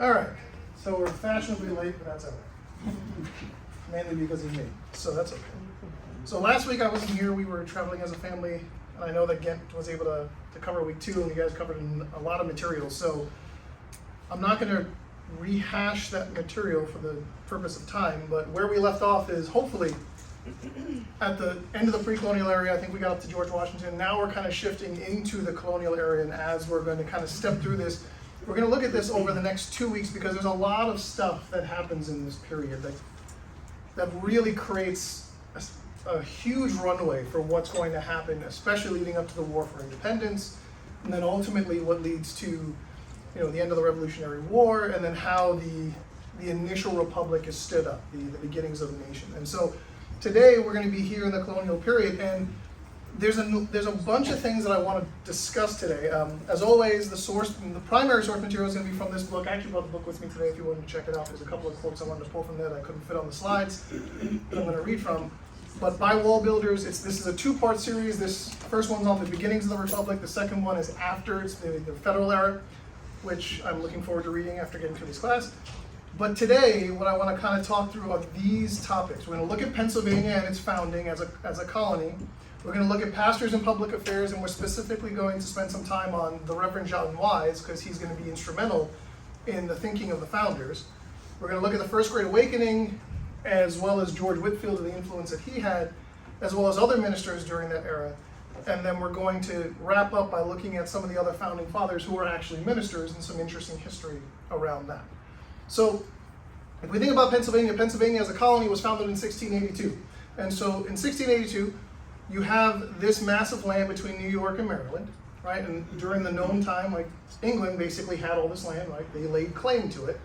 All right, so we're fashionably late, but that's all right. Mainly because of me, so that's okay. So last week I wasn't here, we were traveling as a family, and I know that Gent was able to cover week 2, and you guys covered a lot of material, so I'm not going to rehash that material for the purpose of time, but where we left off is hopefully at the end of the pre-colonial area. I think we got up to George Washington. Now we're kind of shifting into the colonial area, and as we're going to kind of step through this, we're going to look at this over the next 2 weeks because there's a lot of stuff that happens in this period that really creates a huge runway for what's going to happen, especially leading up to the War for Independence, and then ultimately what leads to the end of the Revolutionary War, and then how the initial republic is stood up, the beginnings of the nation. And so today we're going to be here in the colonial period, and there's a bunch of things that I want to discuss today. As always, the primary source material is going to be from this book. I actually brought the book with me today if you wanted to check it out. There's a couple of quotes I wanted to pull from there that I couldn't fit on the slides that I'm going to read from. But by Wall Builders, this is a 2-part series. This first one's on the beginnings of the Republic. The second one is after, it's the federal era, which I'm looking forward to reading after getting through this class. But today, what I want to kind of talk through are these topics. We're going to look at Pennsylvania and its founding as a colony. We're going to look at pastors and public affairs, and we're specifically going to spend some time on the Reverend John Wise, because he's going to be instrumental in the thinking of the founders. We're going to look at the First Great Awakening, as well as George Whitefield and the influence that he had, as well as other ministers during that era. And then we're going to wrap up by looking at some of the other founding fathers who were actually ministers and some interesting history around that. So if we think about Pennsylvania, Pennsylvania as a colony was founded in 1682. And so in 1682, you have this massive land between New York and Maryland, right? And during the known time, England basically had all this land, right? They laid claim to it.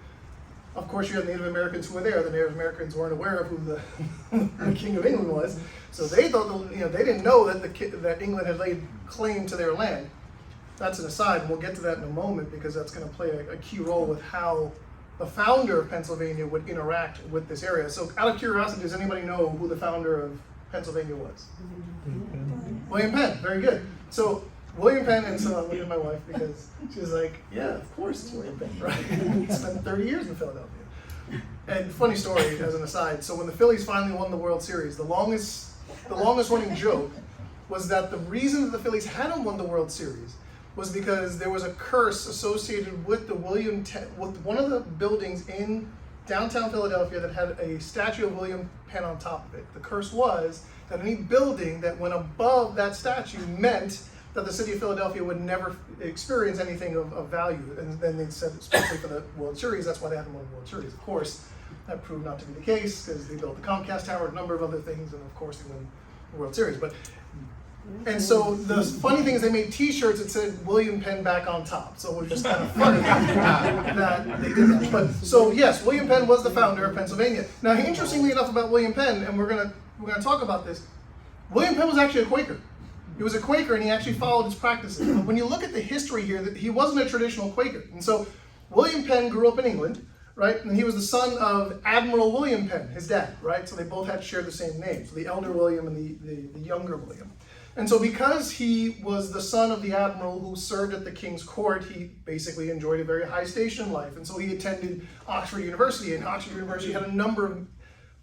Of course, you had Native Americans who were there. The Native Americans weren't aware of who the King of England was, so they thought they didn't know that England had laid claim to their land. That's an aside, and we'll get to that in a moment because that's going to play a key role with how the founder of Pennsylvania would interact with this area. So, out of curiosity, does anybody know who the founder of Pennsylvania was? William Penn. Very good. So William Penn, and so I'm looking at my wife because she's like, yeah, of course it's William Penn, right? He spent 30 years in Philadelphia. And funny story as an aside, so when the Phillies finally won the World Series, the longest running joke was that the reason that the Phillies hadn't won the World Series was because there was a curse associated with with one of the buildings in downtown Philadelphia that had a statue of William Penn on top of it. The curse was that any building that went above that statue meant that the city of Philadelphia would never experience anything of value. And then they said, especially for the World Series, that's why they haven't won the World Series. Of course, that proved not to be the case because they built the Comcast Tower, a number of other things, and of course they won the World Series. And so the funny thing is they made t-shirts that said William Penn back on top. So it was just kind of funny that they did that. But so yes, William Penn was the founder of Pennsylvania. Now, interestingly enough about William Penn, and we're gonna talk about this, William Penn was actually a Quaker. He was a Quaker and he actually followed his practices. But when you look at the history here, he wasn't a traditional Quaker. And so William Penn grew up in England, right? And he was the son of Admiral William Penn, his dad, right? So they both shared the same name. So the elder William and the younger William. And so because he was the son of the admiral who served at the king's court, he basically enjoyed a very high station in life. And so he attended Oxford University, and Oxford University had a number of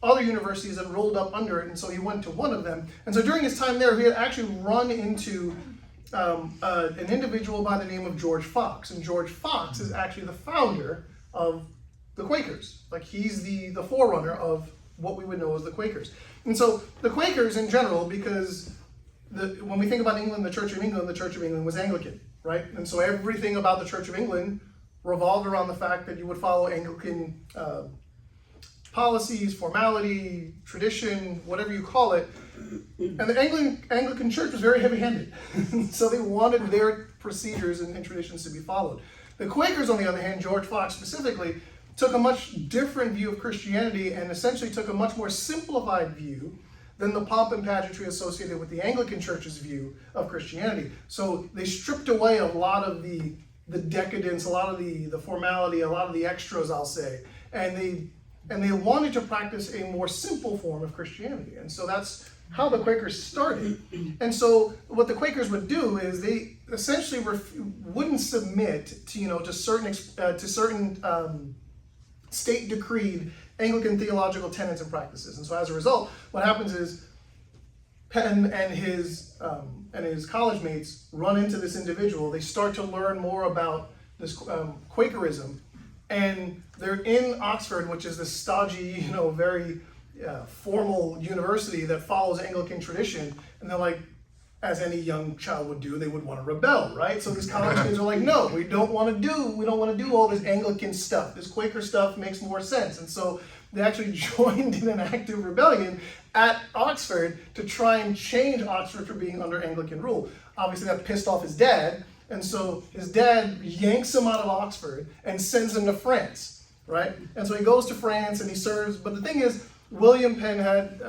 other universities that rolled up under it, and so he went to one of them. And so during his time there, he had actually run into an individual by the name of George Fox. And George Fox is actually the founder of the Quakers. He's the forerunner of what we would know as the Quakers. And so the Quakers in general, because when we think about England, the Church of England was Anglican, right? And so everything about the Church of England revolved around the fact that you would follow Anglican policies, formality, tradition, whatever you call it. And the Anglican Church was very heavy-handed. So they wanted their procedures and traditions to be followed. The Quakers, on the other hand, George Fox specifically, took a much different view of Christianity and essentially took a much more simplified view than the pomp and pageantry associated with the Anglican Church's view of Christianity. So they stripped away a lot of the decadence, a lot of the formality, a lot of the extras, I'll say, and they wanted to practice a more simple form of Christianity. And so that's how the Quakers started. And so what the Quakers would do is they essentially wouldn't submit to certain state decreed Anglican theological tenets and practices. And so as a result, what happens is Penn and his college mates run into this individual. They start to learn more about this Quakerism, and they're in Oxford, which is this stodgy, very formal university that follows Anglican tradition, and they're like, as any young child would do, they would want to rebel, right? So these college kids are like, no, we don't want to do all this Anglican stuff. This Quaker stuff makes more sense. And so they actually joined in an active rebellion at Oxford to try and change Oxford from being under Anglican rule. Obviously that pissed off his dad, and so his dad yanks him out of Oxford and sends him to France, right? And so he goes to France and he serves, but the thing is, William Penn had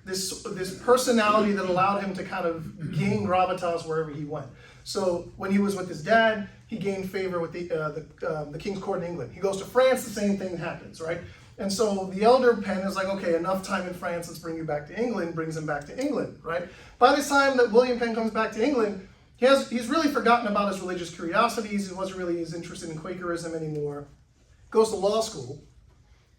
this personality that allowed him to kind of gain gravitas wherever he went. So when he was with his dad, he gained favor with the King's Court in England. He goes to France, the same thing happens, right? And so the elder Penn is like, okay, enough time in France, let's bring you back to England, brings him back to England, right? By the time that William Penn comes back to England, he's really forgotten about his religious curiosities. He wasn't really as interested in Quakerism anymore. Goes to law school.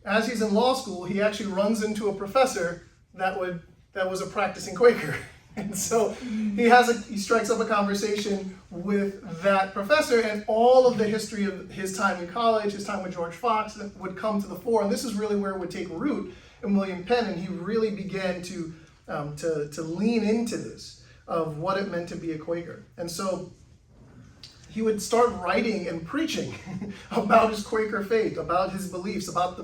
As he's in law school, he actually runs into a professor that was a practicing Quaker. And so he strikes up a conversation with that professor, and all of the history of his time in college, his time with George Fox, would come to the fore. And this is really where it would take root in William Penn, and he really began to lean into this, of what it meant to be a Quaker. And so he would start writing and preaching about his Quaker faith, about his beliefs, about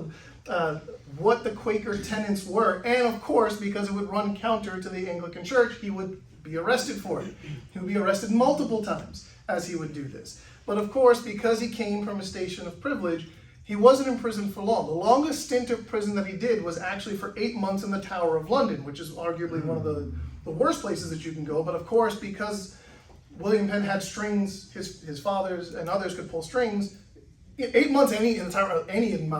what the Quaker tenets were. And of course, because it would run counter to the Anglican Church, he would be arrested for it. He would be arrested multiple times as he would do this. But of course, because he came from a station of privilege, he wasn't in prison for long. The longest stint of prison that he did was actually for 8 months in the Tower of London, which is arguably one of the worst places that you can go. But of course, because William Penn had strings, his fathers and others could pull strings. 8 months any amount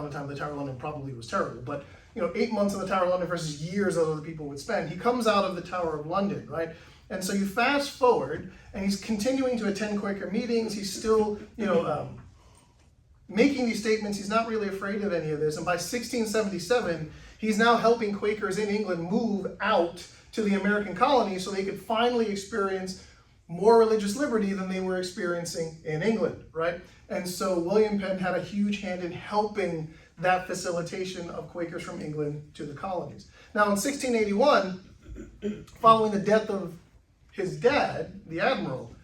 of time in the Tower of London probably was terrible, but 8 months in the Tower of London versus years that other people would spend. He comes out of the Tower of London, right? And so you fast forward, and he's continuing to attend Quaker meetings. He's still, making these statements. He's not really afraid of any of this. And by 1677, he's now helping Quakers in England move out to the American colonies so they could finally experience more religious liberty than they were experiencing in England, right? And so William Penn had a huge hand in helping that facilitation of Quakers from England to the colonies. Now in 1681, following the death of his dad, the admiral,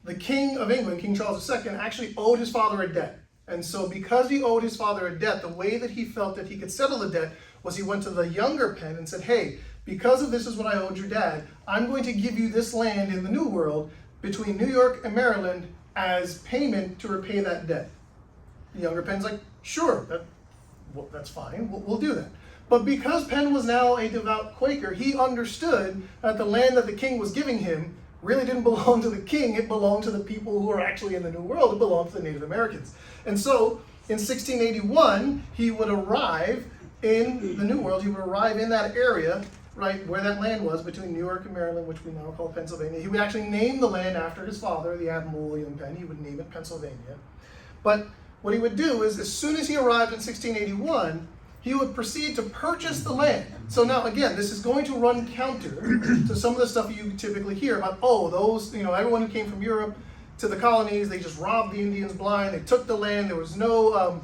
the King of England, King Charles II, actually owed his father a debt. And so because he owed his father a debt, the way that he felt that he could settle the debt was he went to the younger Penn and said, hey, because of this is what I owed your dad, I'm going to give you this land in the New World between New York and Maryland as payment to repay that debt. The younger Penn's like, sure, that's fine, we'll do that. But because Penn was now a devout Quaker, he understood that the land that the king was giving him really didn't belong to the king, it belonged to the people who are actually in the New World, it belonged to the Native Americans. And so in 1681, he would arrive in the New World, he would arrive in that area, right, where that land was between New York and Maryland, which we now call Pennsylvania. He would actually name the land after his father, the Admiral William Penn. He would name it Pennsylvania. But what he would do is, as soon as he arrived in 1681, he would proceed to purchase the land. So now, again, this is going to run counter to some of the stuff you typically hear about, those, everyone who came from Europe to the colonies, they just robbed the Indians blind, they took the land, there was no,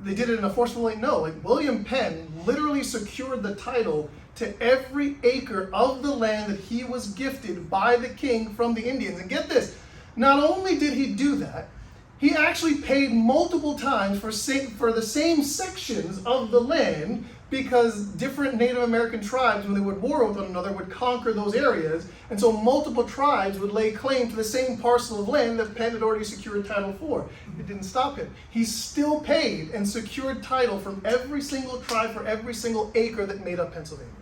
they did it in a forceful way. No, like William Penn literally secured the title to every acre of the land that he was gifted by the king from the Indians. And get this, not only did he do that, he actually paid multiple times for the same sections of the land, because different Native American tribes, when they would war with one another, would conquer those areas. And so multiple tribes would lay claim to the same parcel of land that Penn had already secured title for. It didn't stop him. He still paid and secured title from every single tribe for every single acre that made up Pennsylvania.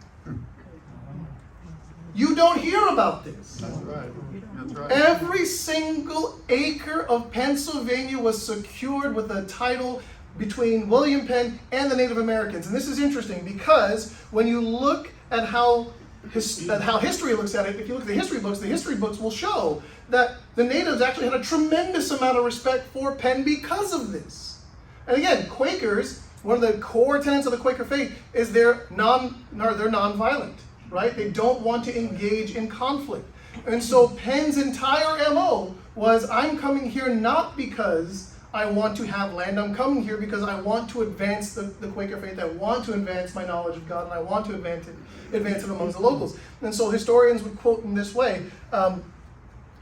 You don't hear about this. That's right. That's right. Every single acre of Pennsylvania was secured with a title between William Penn and the Native Americans. And this is interesting because when you look at how history looks at it, if you look at the history books will show that the natives actually had a tremendous amount of respect for Penn because of this. And again, Quakers, one of the core tenets of the Quaker faith is they're nonviolent, right? They don't want to engage in conflict. And so Penn's entire MO was, I'm coming here not because I want to have land, I'm coming here because I want to advance the Quaker faith, I want to advance my knowledge of God, and I want to advance it amongst the locals. And so historians would quote in this way.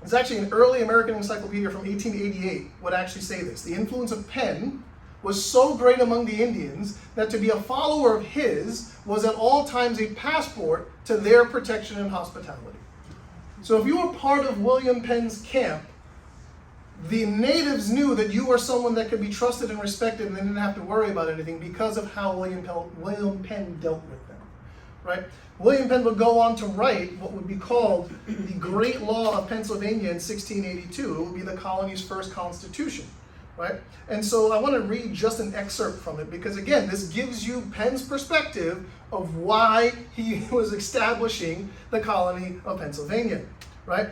It's actually an early American encyclopedia from 1888 would actually say this. The influence of Penn was so great among the Indians that to be a follower of his was at all times a passport to their protection and hospitality. So if you were part of William Penn's camp, the natives knew that you were someone that could be trusted and respected and they didn't have to worry about anything because of how William Penn dealt with them, right? William Penn would go on to write what would be called the Great Law of Pennsylvania in 1682. It would be the colony's first constitution, right? And so I want to read just an excerpt from it because, again, this gives you Penn's perspective of why he was establishing the colony of Pennsylvania, right?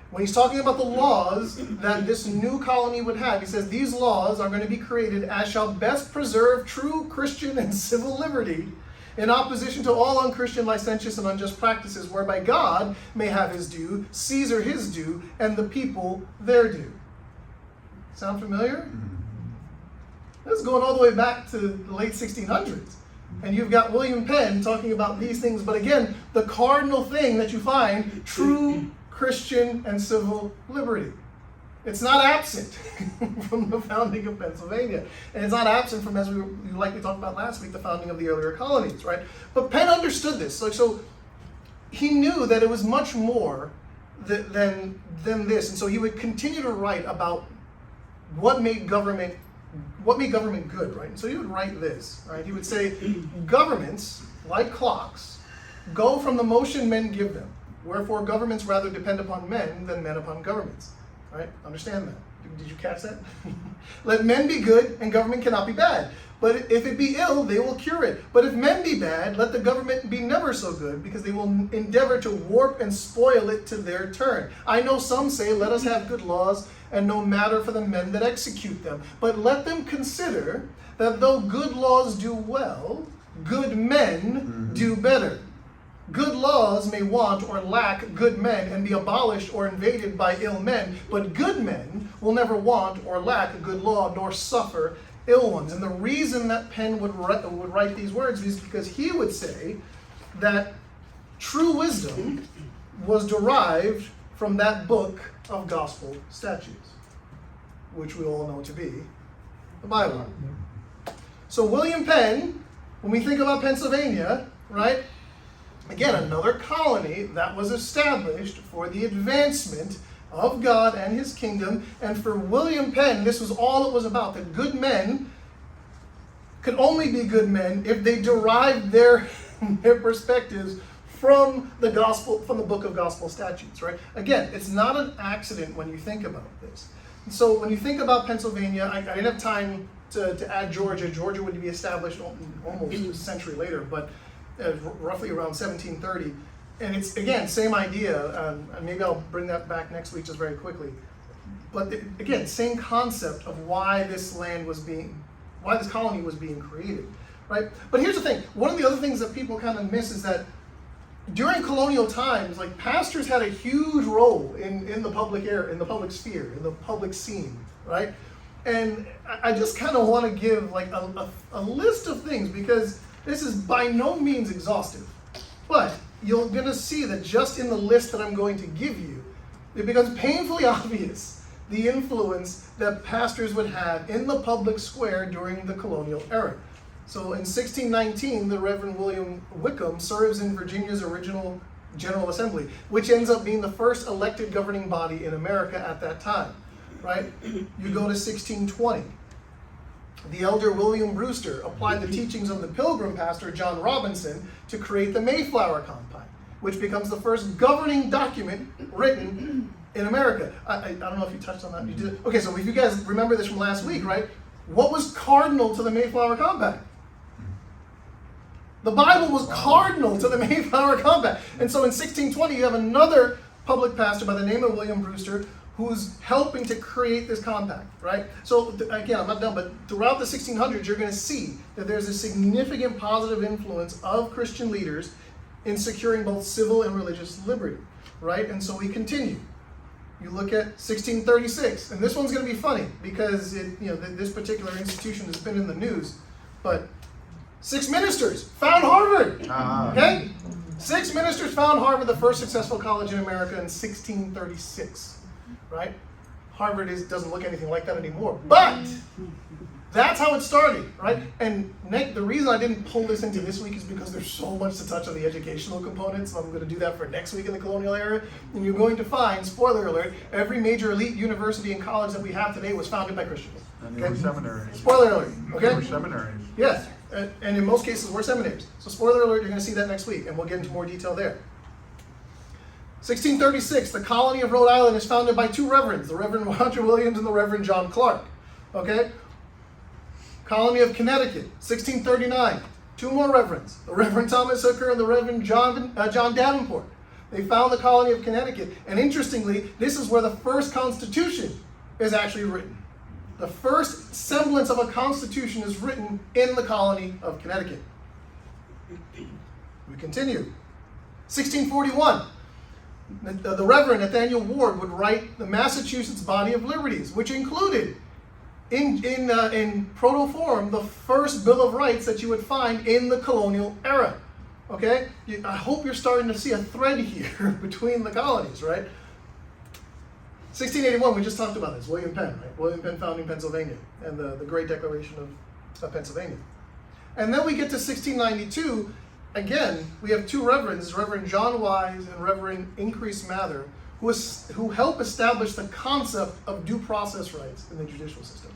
When he's talking about the laws that this new colony would have, he says, these laws are going to be created as shall best preserve true Christian and civil liberty in opposition to all unchristian, licentious, and unjust practices, whereby God may have his due, Caesar his due, and the people their due. Sound familiar? This is going all the way back to the late 1600s. And you've got William Penn talking about these things, but again, the cardinal thing that you find, true Christian and civil liberty. It's not absent from the founding of Pennsylvania. And it's not absent from, as we likely talked about last week, the founding of the earlier colonies, right? But Penn understood this. So he knew that it was much more than this. And so he would continue to write about what made government good, right? And so he would write this, right? He would say, governments, like clocks, go from the motion men give them. Wherefore governments rather depend upon men than men upon governments. Right? Understand that. Did you catch that? Let men be good and government cannot be bad. But if it be ill, they will cure it. But if men be bad, let the government be never so good, because they will endeavor to warp and spoil it to their turn. I know some say, let us have good laws, and no matter for the men that execute them. But let them consider that though good laws do well, good men do better. Good laws may want or lack good men and be abolished or invaded by ill men, but good men will never want or lack a good law nor suffer ill ones. And the reason that Penn would write these words is because he would say that true wisdom was derived from that book of gospel statutes, which we all know to be the Bible. So William Penn, when we think about Pennsylvania, right? Again, another colony that was established for the advancement of God and his kingdom. And for William Penn, this was all it was about. That good men could only be good men if they derived their perspectives from the gospel, from the book of gospel statutes, right? Again, it's not an accident when you think about this. So when you think about Pennsylvania, I didn't have time to add Georgia. Georgia would be established almost a century later, but roughly around 1730. And it's, again, same idea. And maybe I'll bring that back next week just very quickly. But again, same concept of why this colony was being created, right? But here's the thing. One of the other things that people kind of miss is that during colonial times, like, pastors had a huge role in the public air, in the public sphere, in the public scene, right? And I just kind of want to give like a list of things, because this is by no means exhaustive, but you're going to see that just in the list that I'm going to give you, it becomes painfully obvious the influence that pastors would have in the public square during the colonial era. So in 1619, the Reverend William Wickham serves in Virginia's original General Assembly, which ends up being the first elected governing body in America at that time, right? You go to 1620. The elder William Brewster applied the teachings of the Pilgrim pastor John Robinson to create the Mayflower Compact, which becomes the first governing document written in America. I don't know if you touched on that. You did. Okay, so if you guys remember this from last week, right? what was cardinal to the Mayflower Compact? The Bible was cardinal to the Mayflower Compact. And so in 1620, you have another public pastor by the name of William Brewster who's helping to create this compact, right? So again, I'm not done, but throughout the 1600s, you're going to see that there's a significant positive influence of Christian leaders in securing both civil and religious liberty, right? And so we continue. You look at 1636, and this one's going to be funny because this particular institution has been in the news, but 6 ministers found Harvard, okay? 6 ministers found Harvard, the first successful college in America in 1636, right? Harvard doesn't look anything like that anymore, but that's how it started, right? And Nick, the reason I didn't pull this into this week is because there's so much to touch on the educational components. So I'm going to do that for next week in the Colonial era. And you're going to find, spoiler alert, every major elite university and college that we have today was founded by Christians. And they were seminaries. Spoiler alert, okay? They were seminaries. Yes, and in most cases we're seminaries. So spoiler alert, you're going to see that next week, and we'll get into more detail there. 1636, the colony of Rhode Island is founded by 2 reverends, the Reverend Roger Williams and the Reverend John Clark, okay? Colony of Connecticut, 1639, 2 more reverends, the Reverend Thomas Hooker and the Reverend John Davenport. They found the colony of Connecticut, and interestingly, this is where the first constitution is actually written. The first semblance of a constitution is written in the colony of Connecticut. We continue. 1641, the Reverend Nathaniel Ward would write the Massachusetts Body of Liberties, which included in proto form the first Bill of Rights that you would find in the colonial era. Okay? I hope you're starting to see a thread here between the colonies, right? 1681, we just talked about this, William Penn, right? William Penn founding Pennsylvania and the Great Declaration of Pennsylvania. And then we get to 1692, again, we have 2 reverends, Reverend John Wise and Reverend Increase Mather, who help establish the concept of due process rights in the judicial system.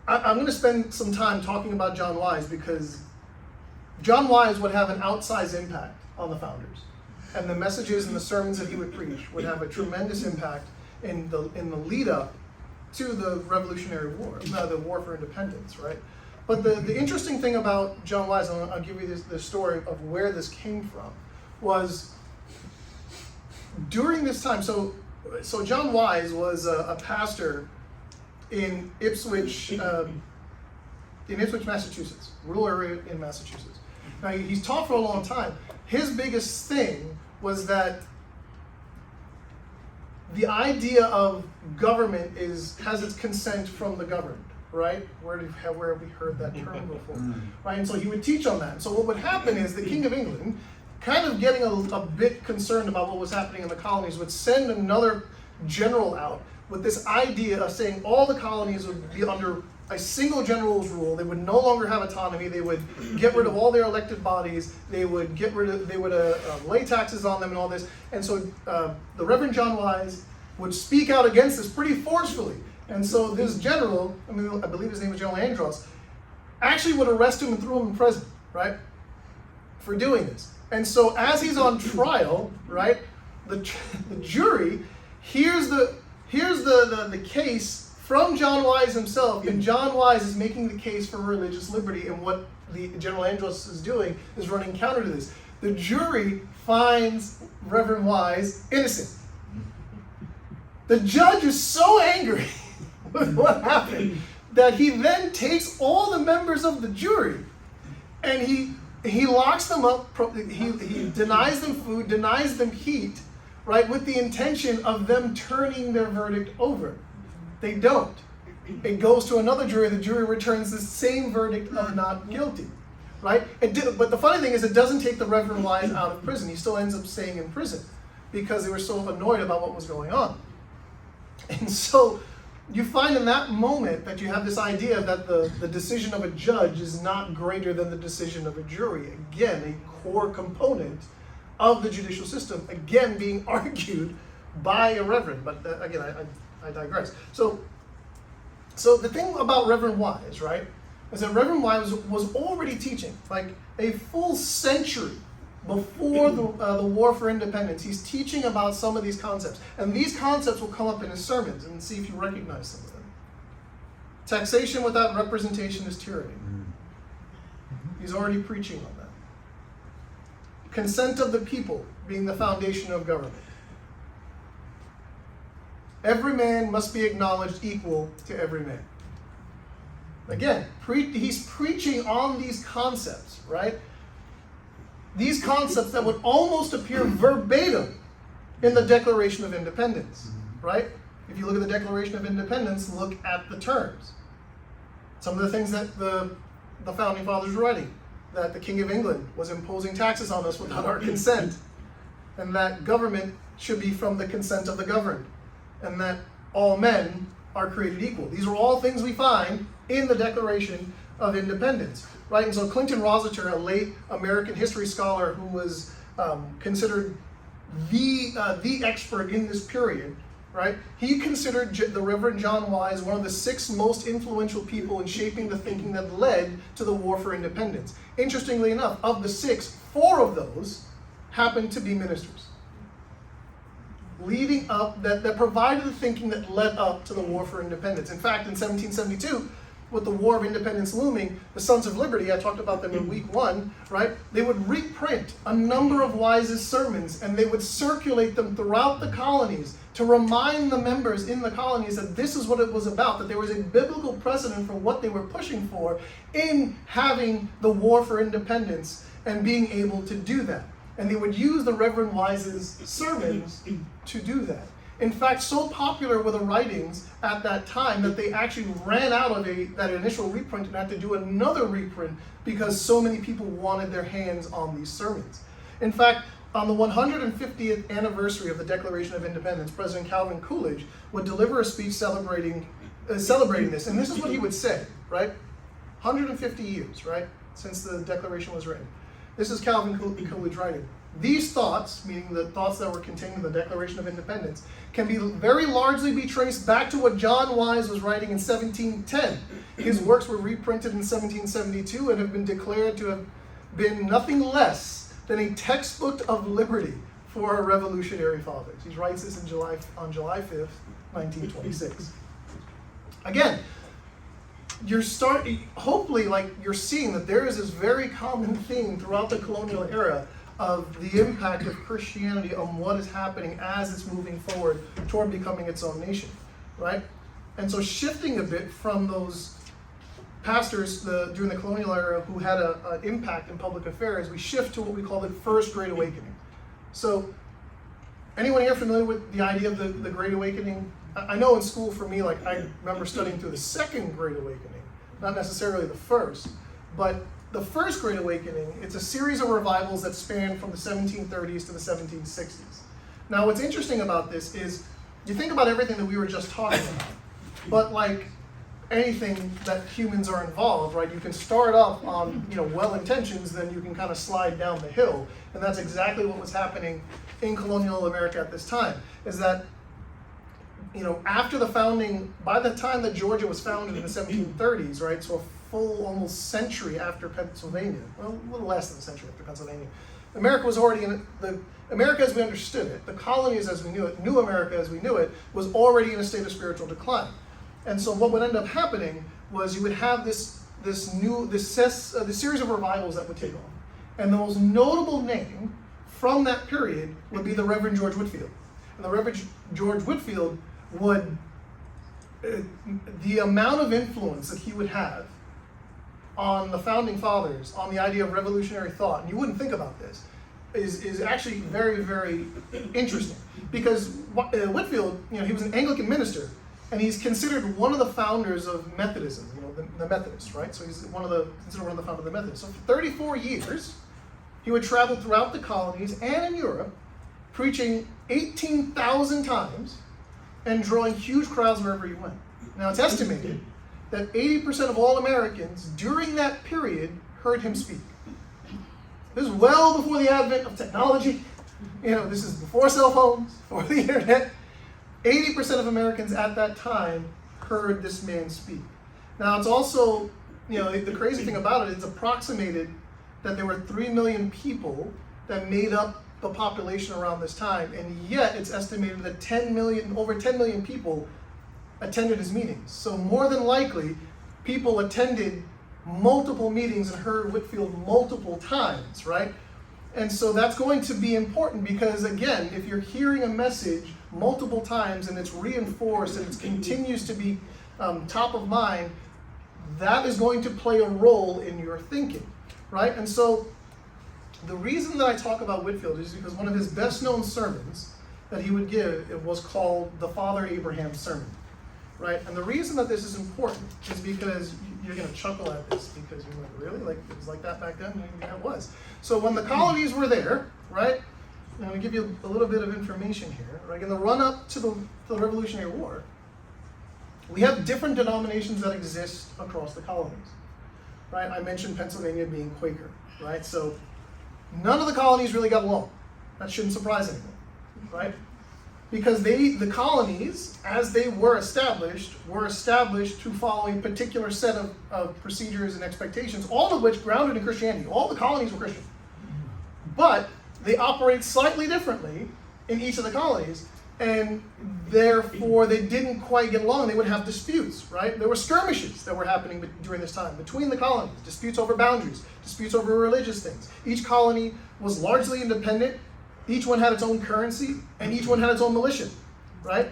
I'm going to spend some time talking about John Wise because John Wise would have an outsized impact on the founders. And the messages and the sermons that he would preach would have a tremendous impact in the lead up to the Revolutionary War, the War for Independence, right? But the interesting thing about John Wise, and I'll give you this story of where this came from, was during this time, so John Wise was a pastor in Ipswich, Massachusetts, rural area in Massachusetts. Now he's taught for a long time. His biggest thing was that the idea of government has its consent from the governed, right? Where have we heard that term before, right? And so he would teach on that. And so what would happen is the King of England, kind of getting a bit concerned about what was happening in the colonies, would send another general out with this idea of saying all the colonies would be under a single general's rule. They would no longer have autonomy. They would get rid of all their elected bodies. They would lay taxes on them and all this. And so the Reverend John Wise would speak out against this pretty forcefully. And so this general, I believe his name was General Andros, actually would arrest him and throw him in prison, right, for doing this. And so as he's on trial, right, the jury hears the case from John Wise himself, and John Wise is making the case for religious liberty, and what the General Andros is doing is running counter to this. The jury finds Reverend Wise innocent. The judge is so angry with what happened that he then takes all the members of the jury and he locks them up, he denies them food, denies them heat, right, with the intention of them turning their verdict over. They don't. It goes to another jury. The jury returns the same verdict of not guilty, right? But the funny thing is, it doesn't take the Reverend Wise out of prison. He still ends up staying in prison because they were so annoyed about what was going on. And so you find in that moment that you have this idea that the decision of a judge is not greater than the decision of a jury. Again, a core component of the judicial system, again being argued by a reverend. But again, I digress. So the thing about Reverend Wise, right, is that Reverend Wise was already teaching, like a full century before the War for Independence. He's teaching about some of these concepts. And these concepts will come up in his sermons, and see if you recognize some of them. Taxation without representation is tyranny. He's already preaching on that. Consent of the people being the foundation of government. Every man must be acknowledged equal to every man. Again, he's preaching on these concepts, right? These concepts that would almost appear verbatim in the Declaration of Independence, right? If you look at the Declaration of Independence, look at the terms. Some of the things that the Founding Fathers were writing, that the King of England was imposing taxes on us without our consent, and that government should be from the consent of the governed, and that all men are created equal. These are all things we find in the Declaration of Independence, right? And so Clinton Rossiter, a late American history scholar who was considered the expert in this period, right? He considered the Reverend John Wise one of the 6 most influential people in shaping the thinking that led to the War for Independence. Interestingly enough, of the 6, 4 of those happened to be ministers. Leading up, that provided the thinking that led up to the War for Independence. In fact, in 1772, with the War of Independence looming, the Sons of Liberty, I talked about them in week 1, right? They would reprint a number of Wise's sermons, and they would circulate them throughout the colonies to remind the members in the colonies that this is what it was about, that there was a biblical precedent for what they were pushing for in having the War for Independence and being able to do that. And they would use the Reverend Wise's sermons to do that. In fact, so popular were the writings at that time that they actually ran out of that initial reprint and had to do another reprint because so many people wanted their hands on these sermons. In fact, on the 150th anniversary of the Declaration of Independence, President Calvin Coolidge would deliver a speech celebrating this. And this is what he would say, right? 150 years, right, since the Declaration was written. This is Calvin Coolidge writing. These thoughts, meaning the thoughts that were contained in the Declaration of Independence, can be very largely be traced back to what John Wise was writing in 1710. His works were reprinted in 1772 and have been declared to have been nothing less than a textbook of liberty for our revolutionary fathers. He writes this on July 5th, 1926. Again, hopefully, you're seeing that there is this very common theme throughout the colonial era of the impact of Christianity on what is happening as it's moving forward toward becoming its own nation, right? And so shifting a bit from those pastors during the colonial era who had an impact in public affairs, we shift to what we call the First Great Awakening. So anyone here familiar with the idea of the Great Awakening? I know in school for me, I remember studying through the Second Great Awakening, not necessarily the first, but the First Great Awakening, it's a series of revivals that span from the 1730s to the 1760s. Now, what's interesting about this is you think about everything that we were just talking about, but like anything that humans are involved, right? You can start off on well intentions, then you can kind of slide down the hill, and that's exactly what was happening in colonial America at this time. Is that after the founding, by the time that Georgia was founded in the 1730s, right? So a full almost century after Pennsylvania, well, a little less than a century after Pennsylvania, America was already America as we understood it, the colonies as we knew it, New America as we knew it, was already in a state of spiritual decline. And so what would end up happening was you would have this series of revivals that would take on. And the most notable name from that period would be the Reverend George Whitefield. And the Reverend George Whitefield the amount of influence that he would have on the Founding Fathers, on the idea of revolutionary thought, and you wouldn't think about this, is actually very, very interesting. Because Whitefield, he was an Anglican minister, and he's considered one of the founders of Methodism, the Methodists, right? So he's considered one of the founders of the Methodists. So for 34 years, he would travel throughout the colonies and in Europe, preaching 18,000 times and drawing huge crowds wherever he went. Now, it's estimated that 80% of all Americans during that period heard him speak. This is well before the advent of technology. This is before cell phones, before the internet. 80% of Americans at that time heard this man speak. Now, it's also, the crazy thing about it, it's approximated that there were 3 million people that made up the population around this time, and yet it's estimated that over 10 million people attended his meetings. So more than likely, people attended multiple meetings and heard Whitefield multiple times, right? And so that's going to be important because, again, if you're hearing a message multiple times and it's reinforced and it continues to be top of mind, that is going to play a role in your thinking, right? And so the reason that I talk about Whitefield is because one of his best known sermons that he would give, it was called the Father Abraham Sermon, right? And the reason that this is important is because you're going to chuckle at this because you're like, really? Like, it was like that back then? Yeah, it was. So when the colonies were there, right? I'm going to give you a little bit of information here, right? In the run-up to the Revolutionary War, we have different denominations that exist across the colonies, right? I mentioned Pennsylvania being Quaker, right? So none of the colonies really got along. That shouldn't surprise anyone, right? Because the colonies, as they were established to follow a particular set of procedures and expectations, all of which grounded in Christianity. All the colonies were Christian. But they operate slightly differently in each of the colonies, and therefore they didn't quite get along. They would have disputes, right? There were skirmishes that were happening during this time between the colonies, disputes over boundaries, disputes over religious things. Each colony was largely independent. Each one had its own currency, and each one had its own militia, right?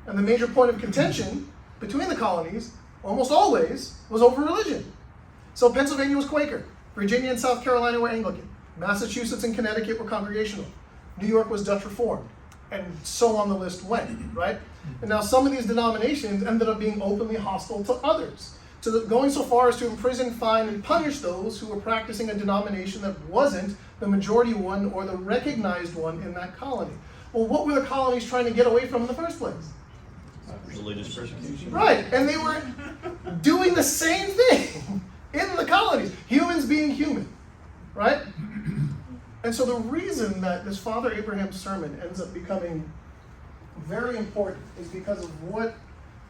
And the major point of contention between the colonies, almost always, was over religion. So Pennsylvania was Quaker, Virginia and South Carolina were Anglican, Massachusetts and Connecticut were Congregational, New York was Dutch Reformed, and so on the list went, right? And now some of these denominations ended up being openly hostile to others, going so far as to imprison, fine, and punish those who were practicing a denomination that wasn't the majority one or the recognized one in that colony. Well, what were the colonies trying to get away from in the first place? Religious persecution. Right, and they were doing the same thing in the colonies, humans being human, right? And so the reason that this Father Abraham sermon ends up becoming very important is because of what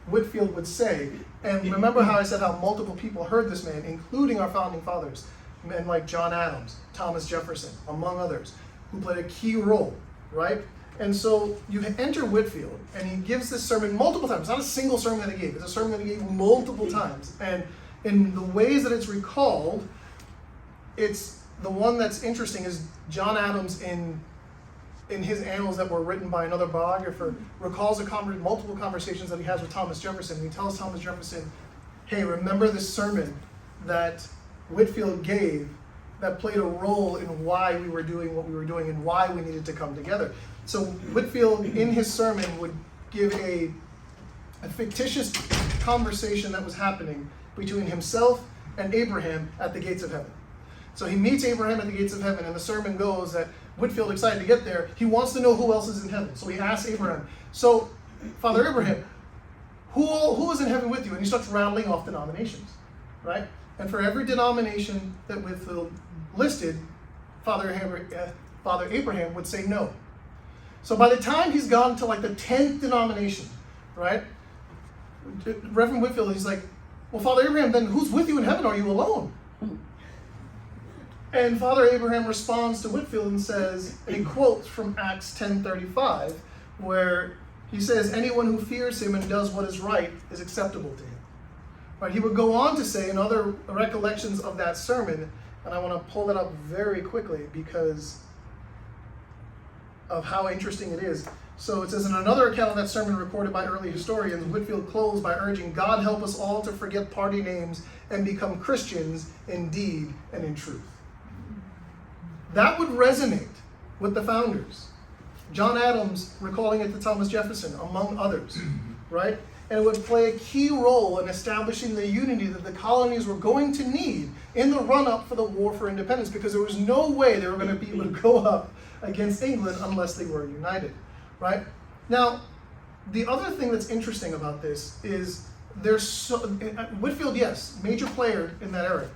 Whitefield would say. And remember how I said how multiple people heard this man, including our founding fathers, men like John Adams, Thomas Jefferson, among others, who played a key role, right? And so you enter Whitefield, and he gives this sermon multiple times. It's not a single sermon that he gave. It's a sermon that he gave multiple times. And in the ways that it's recalled, it's the one that's interesting is John Adams in his annals that were written by another biographer recalls multiple conversations that he has with Thomas Jefferson. And he tells Thomas Jefferson, hey, remember this sermon that Whitefield gave that played a role in why we were doing what we were doing and why we needed to come together. So Whitefield, in his sermon, would give a fictitious conversation that was happening between himself and Abraham at the gates of heaven. So he meets Abraham at the gates of heaven, and the sermon goes that Whitefield, excited to get there, he wants to know who else is in heaven. So he asks Abraham, so Father Abraham, who is in heaven with you? And he starts rattling off denominations, right? And for every denomination that Whitefield listed, Father Abraham would say no. So by the time he's gone to like the 10th denomination, right? Reverend Whitefield, he's like, well, Father Abraham, then who's with you in heaven? Are you alone? And Father Abraham responds to Whitefield and says, and he quotes from Acts 10:35, where he says, anyone who fears him and does what is right is acceptable to him. Right? He would go on to say in other recollections of that sermon, and I want to pull that up very quickly because of how interesting it is. So it says, in another account of that sermon recorded by early historians, Whitefield closed by urging, God help us all to forget party names and become Christians in deed and in truth. That would resonate with the founders. John Adams recalling it to Thomas Jefferson, among others, right? And it would play a key role in establishing the unity that the colonies were going to need in the run-up for the War for Independence, because there was no way they were going to be able to go up against England unless they were united, right? Now, the other thing that's interesting about this is Whitefield, yes, major player in that era,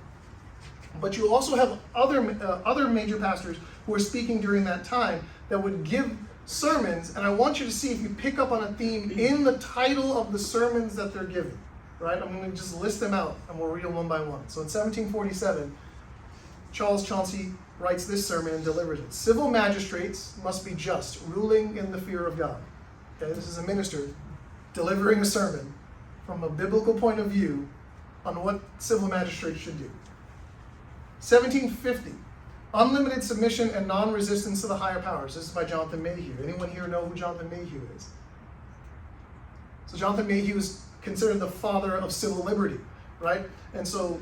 but you also have other major pastors who were speaking during that time that would give sermons, and I want you to see if you pick up on a theme in the title of the sermons that they're giving, right? I'm going to just list them out, and we'll read them one by one. So in 1747, Charles Chauncey writes this sermon and delivers it. Civil magistrates must be just, ruling in the fear of God. Okay, this is a minister delivering a sermon from a biblical point of view on what civil magistrates should do. 1750, unlimited submission and non-resistance to the higher powers. This is by Jonathan Mayhew. Anyone here know who Jonathan Mayhew is? So Jonathan Mayhew is considered the father of civil liberty, right? And so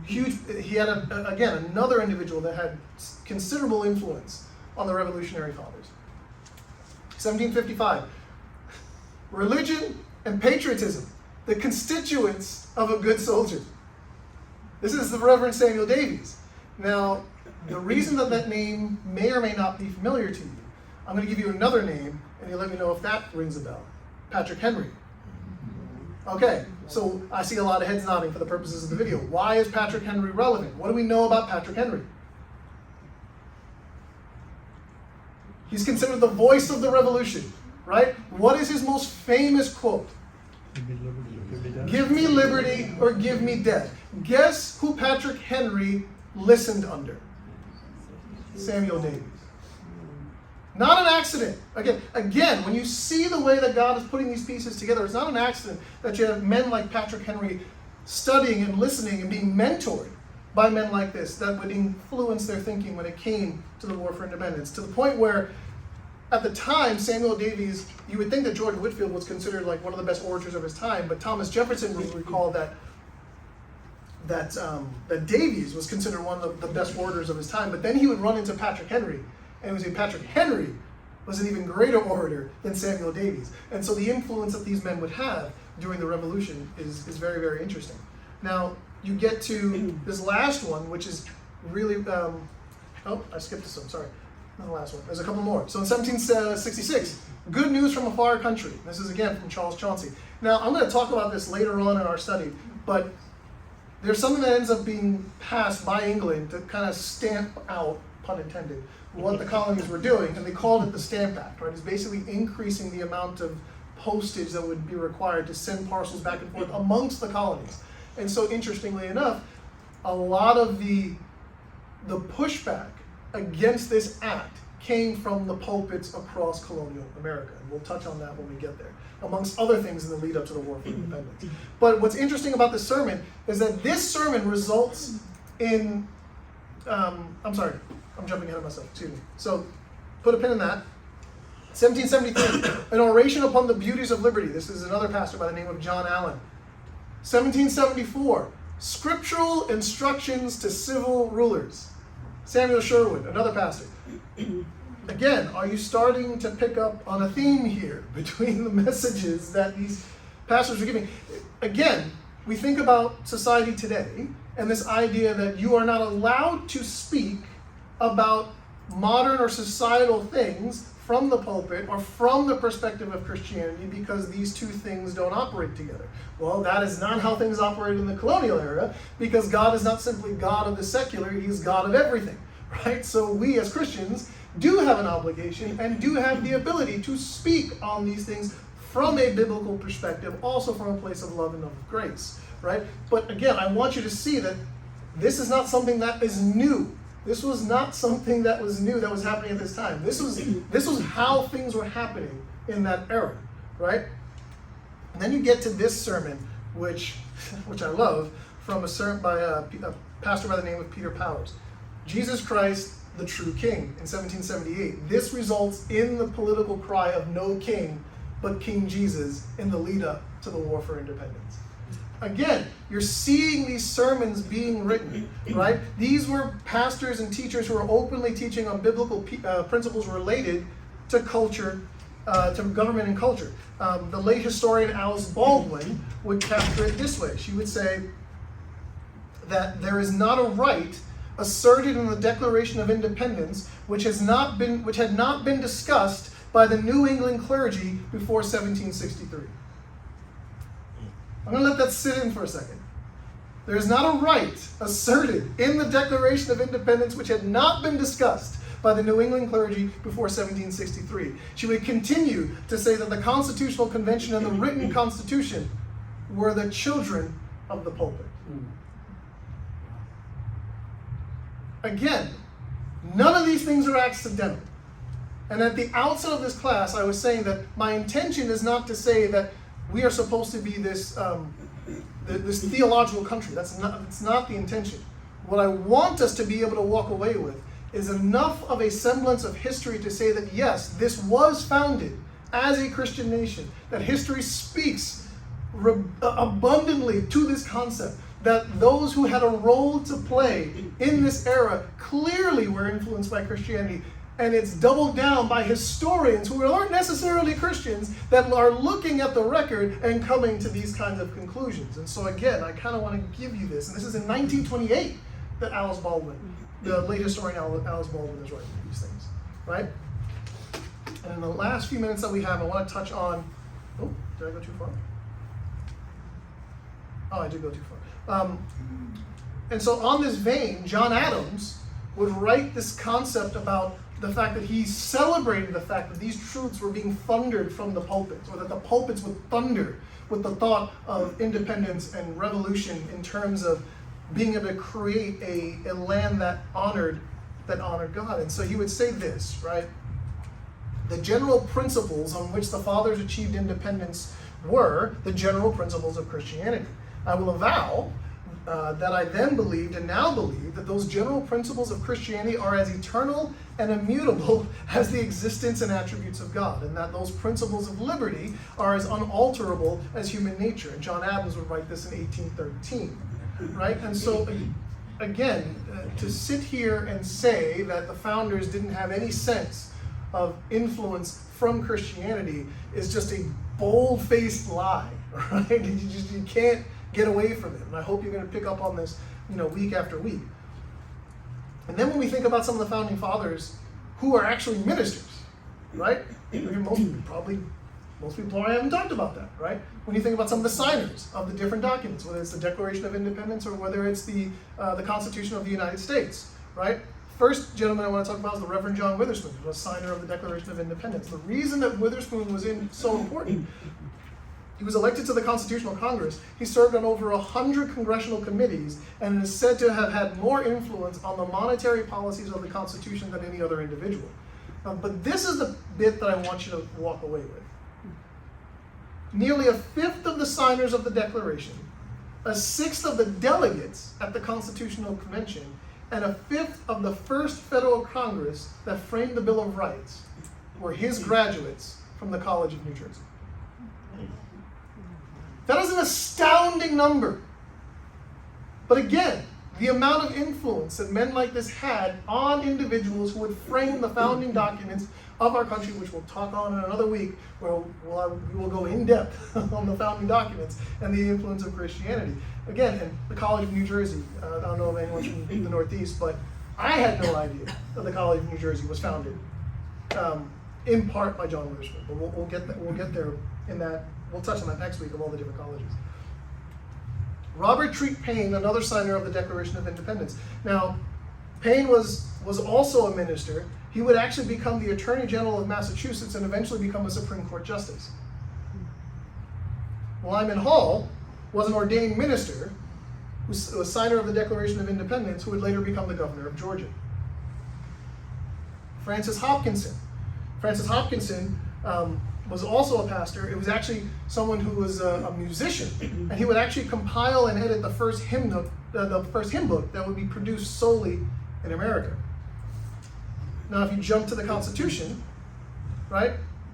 huge. He had again another individual that had considerable influence on the Revolutionary Fathers. 1755, religion and patriotism, the constituents of a good soldier. This is the Reverend Samuel Davies. Now, the reason that that name may or may not be familiar to you, I'm going to give you another name, and you let me know if that rings a bell. Patrick Henry. Okay, so I see a lot of heads nodding for the purposes of the video. Why is Patrick Henry relevant? What do we know about Patrick Henry? He's considered the voice of the revolution, right? What is his most famous quote? Give me liberty or give me death. Guess who Patrick Henry listened under? Samuel Davies. Not an accident. Again, when you see the way that God is putting these pieces together, it's not an accident that you have men like Patrick Henry studying and listening and being mentored by men like this that would influence their thinking when it came to the war for independence. To the point where, at the time, Samuel Davies, you would think that George Whitefield was considered like one of the best orators of his time, but Thomas Jefferson would recall that Davies was considered one of the best orators of his time, but then he would run into Patrick Henry, and he would say Patrick Henry was an even greater orator than Samuel Davies. And so the influence that these men would have during the Revolution is very, very interesting. Now, you get to this last one, which is really, I skipped this one, sorry. Not the last one. There's a couple more. So in 1766, Good News from a Far Country. This is again from Charles Chauncey. Now, I'm going to talk about this later on in our study, but there's something that ends up being passed by England to kind of stamp out, pun intended, what the colonies were doing, and they called it the Stamp Act, right? It's basically increasing the amount of postage that would be required to send parcels back and forth amongst the colonies. And so, interestingly enough, a lot of the pushback against this act came from the pulpits across colonial America. And we'll touch on that when we get there, amongst other things in the lead up to the War for Independence. But what's interesting about this sermon is that this sermon results in, I'm sorry, I'm jumping ahead of myself, excuse me. So put a pin in that. 1773, an oration upon the beauties of liberty. This is another pastor by the name of John Allen. 1774, scriptural instructions to civil rulers. Samuel Sherwood, another pastor. Again, are you starting to pick up on a theme here between the messages that these pastors are giving? Again, we think about society today and this idea that you are not allowed to speak about modern or societal things from the pulpit or from the perspective of Christianity because these two things don't operate together. Well, that is not how things operated in the colonial era, because God is not simply God of the secular, He is God of everything, right? So we as Christians do have an obligation and do have the ability to speak on these things from a biblical perspective, also from a place of love and of grace, right? But again, I want you to see that this is not something that is new. This was not something that was new that was happening at this time. This was how things were happening in that era, right? And then you get to this sermon, which I love, from a sermon by a pastor by the name of Peter Powers. Jesus Christ, the true King, in 1778. This results in the political cry of no king but King Jesus in the lead up to the War for Independence. Again, you're seeing these sermons being written, right? These were pastors and teachers who were openly teaching on biblical principles related to culture, to government and culture. The late historian Alice Baldwin would capture it this way. She would say that there is not a right asserted in the Declaration of Independence which had not been discussed by the New England clergy before 1763. I'm going to let that sit in for a second. There is not a right asserted in the Declaration of Independence which had not been discussed by the New England clergy before 1763. She would continue to say that the Constitutional Convention and the written Constitution were the children of the pulpit. Again, none of these things are accidental. And at the outset of this class, I was saying that my intention is not to say that we are supposed to be this this theological country. It's not the intention. What I want us to be able to walk away with is enough of a semblance of history to say that yes, this was founded as a Christian nation, that history speaks abundantly to this concept, that those who had a role to play in this era clearly were influenced by Christianity, and it's doubled down by historians who aren't necessarily Christians that are looking at the record and coming to these kinds of conclusions. And so again, I kind of want to give you this, and this is in 1928 that Alice Baldwin, the late historian Alice Baldwin, is writing these things, right? And in the last few minutes that we have, I want to touch on, oh, did I go too far? Oh, I did go too far. And so on this vein, John Adams would write this concept about the fact that he celebrated the fact that these truths were being thundered from the pulpits, or that the pulpits would thunder with the thought of independence and revolution in terms of being able to create a land that honored God. And so he would say this, right? The general principles on which the fathers achieved independence were the general principles of Christianity. I will avow that I then believed and now believe that those general principles of Christianity are as eternal and immutable as the existence and attributes of God, and that those principles of liberty are as unalterable as human nature. And John Adams would write this in 1813, right? And so, again, to sit here and say that the founders didn't have any sense of influence from Christianity is just a bold-faced lie, right? You can't get away from it. And I hope you're going to pick up on this, week after week. And then when we think about some of the founding fathers who are actually ministers, right? Most people probably haven't talked about that, right? When you think about some of the signers of the different documents, whether it's the Declaration of Independence or whether it's the Constitution of the United States, right? First gentleman I want to talk about is the Reverend John Witherspoon, who was a signer of the Declaration of Independence. The reason that Witherspoon was so important, he was elected to the Constitutional Congress. He served on over 100 congressional committees and is said to have had more influence on the monetary policies of the Constitution than any other individual. But this is the bit that I want you to walk away with. Nearly a fifth of the signers of the Declaration, a sixth of the delegates at the Constitutional Convention, and a fifth of the first federal Congress that framed the Bill of Rights were his graduates from the College of New Jersey. That is an astounding number. But again, the amount of influence that men like this had on individuals who would frame the founding documents of our country, which we'll talk on in another week, where we will go in depth on the founding documents and the influence of Christianity. Again, in the College of New Jersey, I don't know if anyone's from the Northeast, but I had no idea that the College of New Jersey was founded in part by John Witherspoon. But we'll get there in that. We'll touch on that next week of all the different colleges. Robert Treat Paine, another signer of the Declaration of Independence. Now, Paine was also a minister. He would actually become the Attorney General of Massachusetts and eventually become a Supreme Court Justice. Lyman Hall was an ordained minister who was a signer of the Declaration of Independence who would later become the governor of Georgia. Francis Hopkinson was also a pastor. It was actually someone who was a musician, and he would actually compile and edit the first hymn book that would be produced solely in America. Now, if you jump to the Constitution, right,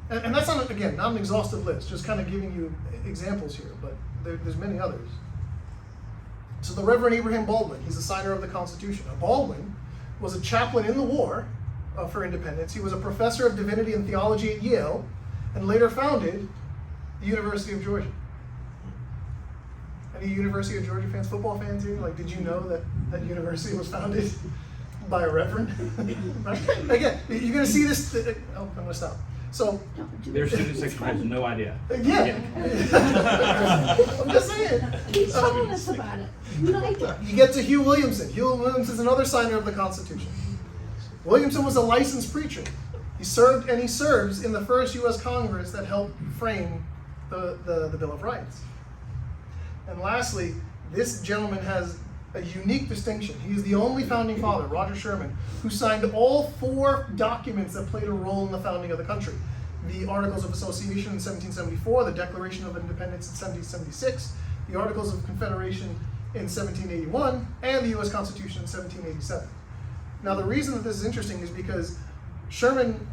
and that's not an exhaustive list, just kind of giving you examples here, but there's many others. So the Reverend Abraham Baldwin, he's a signer of the Constitution. Now, Baldwin was a chaplain in the war for independence. He was a professor of divinity and theology at Yale, and later founded the University of Georgia. Any University of Georgia fans, football fans here? Like, did you know that university was founded by a reverend? Right? Again, you're going to see this. I'm going to stop. So their student section has no idea. Yeah. I'm just saying. Keep telling us about it. We like it. You get to Hugh Williamson. Hugh Williamson is another signer of the Constitution. Williamson was a licensed preacher. He served and he serves in the first U.S. Congress that helped frame the Bill of Rights. And lastly, this gentleman has a unique distinction. He is the only founding father, Roger Sherman, who signed all 4 documents that played a role in the founding of the country. the Articles of Association in 1774, the Declaration of Independence in 1776, the Articles of Confederation in 1781, and the U.S. Constitution in 1787. Now, the reason that this is interesting is because Sherman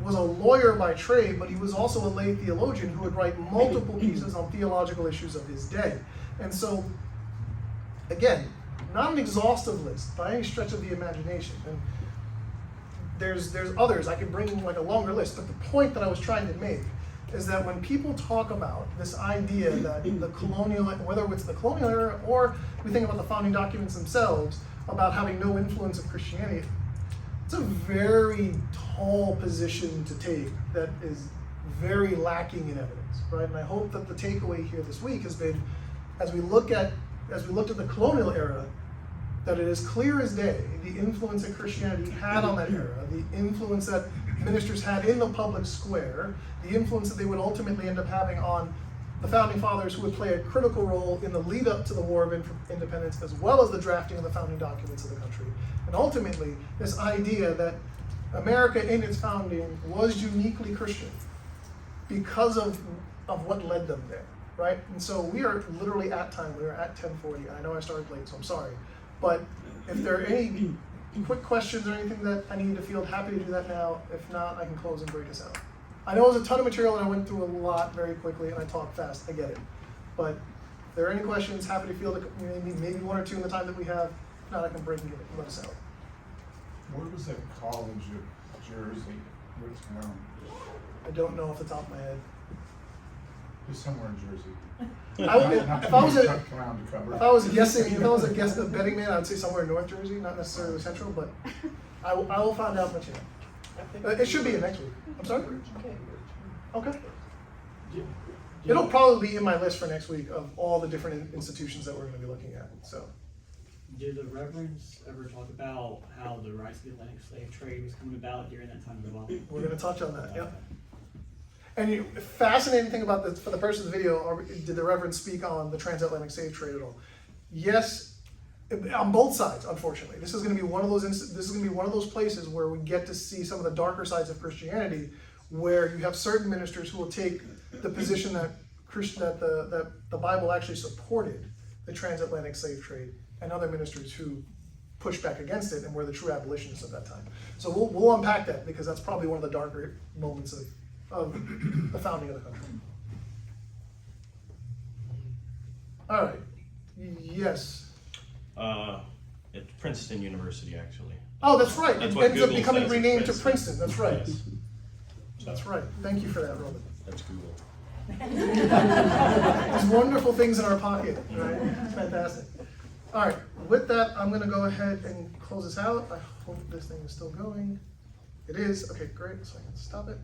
was a lawyer by trade, but he was also a lay theologian who would write multiple pieces on theological issues of his day. And so, again, not an exhaustive list by any stretch of the imagination. And there's others, I could bring like a longer list, but the point that I was trying to make is that when people talk about this idea that the colonial, whether it's the colonial era or we think about the founding documents themselves, about having no influence of Christianity, it's a very tall position to take that is very lacking in evidence, right? And I hope that the takeaway here this week has been, as we looked at the colonial era, that it is clear as day the influence that Christianity had on that era, the influence that ministers had in the public square, the influence that they would ultimately end up having on the founding fathers, who would play a critical role in the lead up to the War of Independence, as well as the drafting of the founding documents of the country. And ultimately, this idea that America in its founding was uniquely Christian because of what led them there, right? And so we are literally at time. We are at 10:40. I know I started late, so I'm sorry. But if there are any quick questions or anything that I need to field, happy to do that now. If not, I can close and break us out. I know it was a ton of material and I went through a lot very quickly and I talked fast, I get it. But if there are any questions, happy to field maybe one or two in the time that we have. If not, I can break and let us out. Where was that college of Jersey? Which town? I don't know off the top of my head. Just somewhere in Jersey. If I was a betting man, I'd say somewhere in North Jersey, not necessarily Central, but I will find out much. It should be in next week. I'm sorry? Okay. It'll probably be in my list for next week of all the different institutions that we're going to be looking at. So, did the reverends ever talk about how the rights of the Atlantic slave trade was coming about during that time as well? We're going to touch on that. Yep. And fascinating thing about this, for the person's video, did the Reverend speak on the transatlantic slave trade at all? Yes, on both sides. Unfortunately, this is going to be one of those places where we get to see some of the darker sides of Christianity, where you have certain ministers who will take the position that the Bible actually supported the transatlantic slave trade, and other ministers who push back against it and were the true abolitionists at that time. So we'll unpack that, because that's probably one of the darker moments of the founding of the country. All right. Yes. At Princeton University, actually. Oh, that's right. That's It what ends up Google becoming says, renamed to Princeton. Princeton. That's right. Yes. That's right. Thank you for that, Robin. That's Google. There's wonderful things in our pocket, right? Fantastic. All right. With that, I'm going to go ahead and close this out. I hope this thing is still going. It is. Okay, great. So I can stop it.